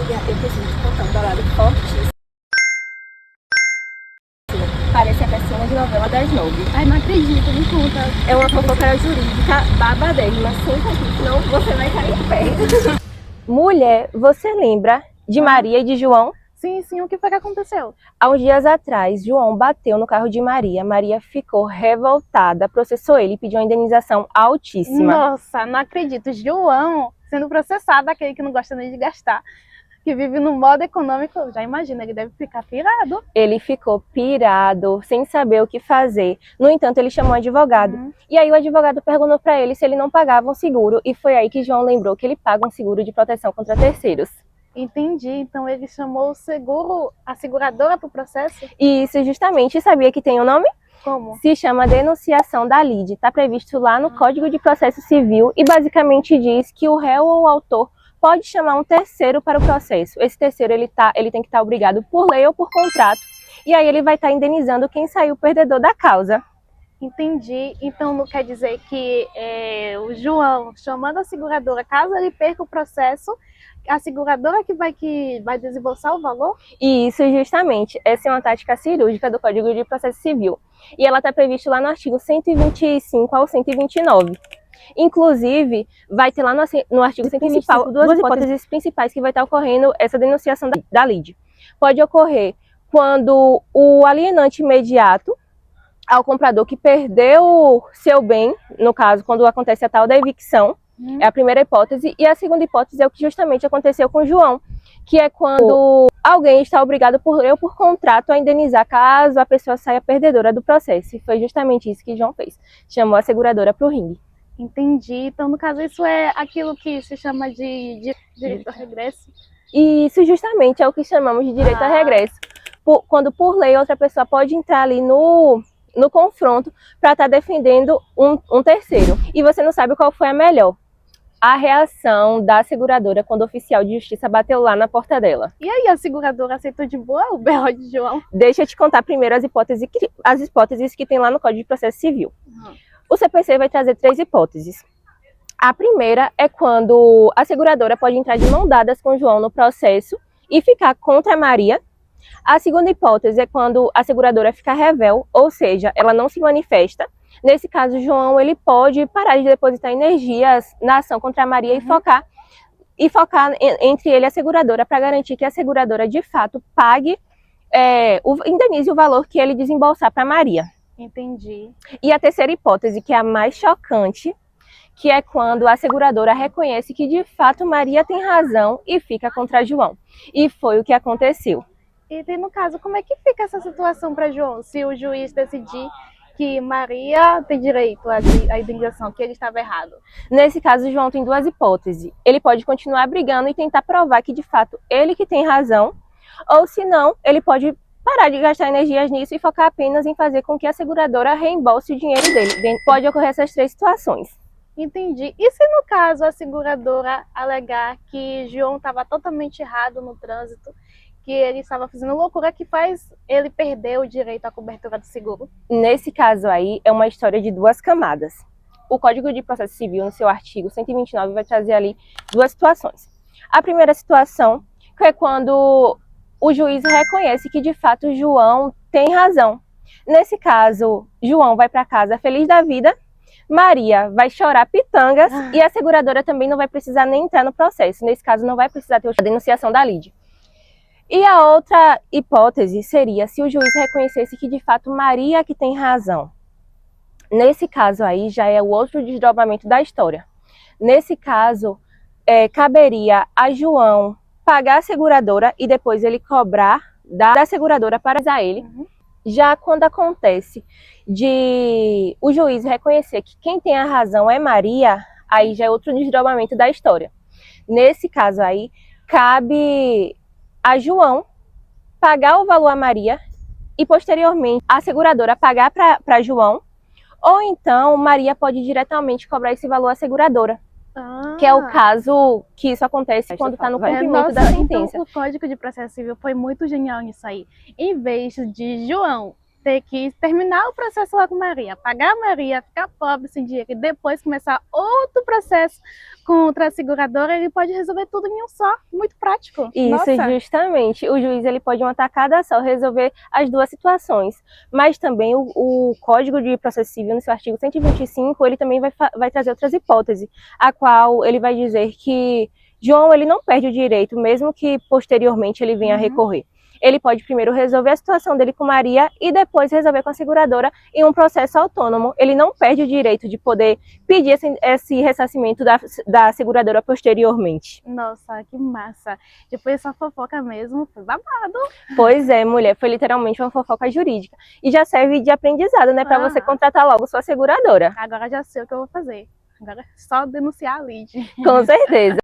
Eu preciso te contar um babado fortíssimo. Parece a versão de novela das 9. Ai, não acredito, me conta. É uma fofoca jurídica babadérrima. Senta aqui, senão você vai cair em pé. Mulher, você lembra de Maria e de João? Sim, sim, o que foi que aconteceu? Há uns dias atrás, João bateu no carro de Maria. Maria ficou revoltada, processou ele e pediu uma indenização altíssima. Nossa, não acredito. João sendo processado, aquele que não gosta nem de gastar, que vive no modo econômico, já imagina, ele deve ficar pirado. Ele ficou pirado, sem saber o que fazer. No entanto, ele chamou um advogado. E aí o advogado perguntou para ele se ele não pagava um seguro. E foi aí que João lembrou que ele paga um seguro de proteção contra terceiros. Entendi, então ele chamou o seguro, a seguradora para o processo? E isso justamente, sabia que tem um nome? Como? Se chama denunciação da lide. Está previsto lá no Código de Processo Civil e basicamente diz que o réu ou o autor pode chamar um terceiro para o processo. Esse terceiro ele tem que estar obrigado por lei ou por contrato. E aí ele vai estar indenizando quem saiu perdedor da causa. Entendi. Então não quer dizer que o João chamando a seguradora, caso ele perca o processo, a seguradora que vai desembolsar o valor? E isso justamente, essa é uma tática cirúrgica do Código de Processo Civil. E ela está prevista lá no artigo 125 ao 129. Inclusive, vai ter lá no artigo 125 duas hipóteses principais que vai estar ocorrendo essa denunciação da lide. Pode ocorrer quando o alienante imediato ao comprador que perdeu seu bem, no caso, quando acontece a tal da evicção, é a primeira hipótese, e a segunda hipótese é o que justamente aconteceu com o João, que é quando alguém está obrigado por lei ou por contrato a indenizar caso a pessoa saia perdedora do processo. E foi justamente isso que João fez, chamou a seguradora para o ringue. Entendi. Então, no caso, isso é aquilo que se chama de direito ao regresso? E isso justamente é o que chamamos de direito a regresso. Quando por lei outra pessoa pode entrar ali no confronto para estar defendendo um terceiro. E você não sabe qual foi a melhor. A reação da seguradora quando o oficial de justiça bateu lá na porta dela. E aí, a seguradora aceitou de boa o BO de João? Deixa eu te contar primeiro as hipóteses que tem lá no Código de Processo Civil. O CPC vai trazer 3 hipóteses. A primeira é quando a seguradora pode entrar de mão dadas com João no processo e ficar contra Maria. A segunda hipótese é quando a seguradora fica revel, ou seja, ela não se manifesta. Nesse caso, João ele pode parar de depositar energias na ação contra a Maria e focar entre ele e a seguradora para garantir que a seguradora de fato pague, indenize o valor que ele desembolsar para Maria. Entendi. E a terceira hipótese, que é a mais chocante, que é quando a seguradora reconhece que de fato Maria tem razão e fica contra João. E foi o que aconteceu. E no caso, como é que fica essa situação para João, se o juiz decidir que Maria tem direito à indenização, que ele estava errado? Nesse caso, João tem 2 hipóteses. Ele pode continuar brigando e tentar provar que de fato ele que tem razão, ou se não, ele pode parar de gastar energias nisso e focar apenas em fazer com que a seguradora reembolse o dinheiro dele. Pode ocorrer essas 3 situações. Entendi. E se no caso a seguradora alegar que João estava totalmente errado no trânsito, que ele estava fazendo loucura que faz ele perder o direito à cobertura do seguro? Nesse caso aí, é uma história de 2 camadas. O Código de Processo Civil, no seu artigo 129, vai trazer ali 2 situações. A primeira situação é quando o juiz reconhece que de fato João tem razão. Nesse caso, João vai para casa feliz da vida, Maria vai chorar pitangas e a seguradora também não vai precisar nem entrar no processo. Nesse caso, não vai precisar ter a denunciação da lide. E a outra hipótese seria se o juiz reconhecesse que de fato Maria que tem razão. Nesse caso aí já é o outro desdobramento da história. Nesse caso, caberia a João pagar a seguradora e depois ele cobrar da seguradora para usar ele. Já quando acontece de o juiz reconhecer que quem tem a razão é Maria, aí já é outro desdobramento da história. Nesse caso aí, cabe a João pagar o valor a Maria e posteriormente a seguradora pagar para João, ou então Maria pode diretamente cobrar esse valor à seguradora. Que é o caso que isso acontece quando está no cumprimento da sentença. Então, o Código de Processo Civil foi muito genial nisso aí. Em vez de João ter que terminar o processo lá com Maria, pagar a Maria, ficar pobre sem dinheiro e depois começar outro processo contra a seguradora, ele pode resolver tudo em um só, muito prático. Isso, Nossa. justamente. O juiz ele pode uma tacada só resolver as duas situações. Mas também o Código de Processo Civil, no seu artigo 125, ele também vai trazer outras hipóteses, a qual ele vai dizer que João ele não perde o direito, mesmo que posteriormente ele venha a recorrer. Ele pode primeiro resolver a situação dele com Maria e depois resolver com a seguradora em um processo autônomo. Ele não perde o direito de poder pedir esse ressarcimento da seguradora posteriormente. Nossa, que massa. Depois essa fofoca mesmo foi babado. Pois é, mulher, foi literalmente uma fofoca jurídica. E já serve de aprendizado, né, para você contratar logo sua seguradora. Agora já sei o que eu vou fazer. Agora é só denunciar a Lid. Com certeza.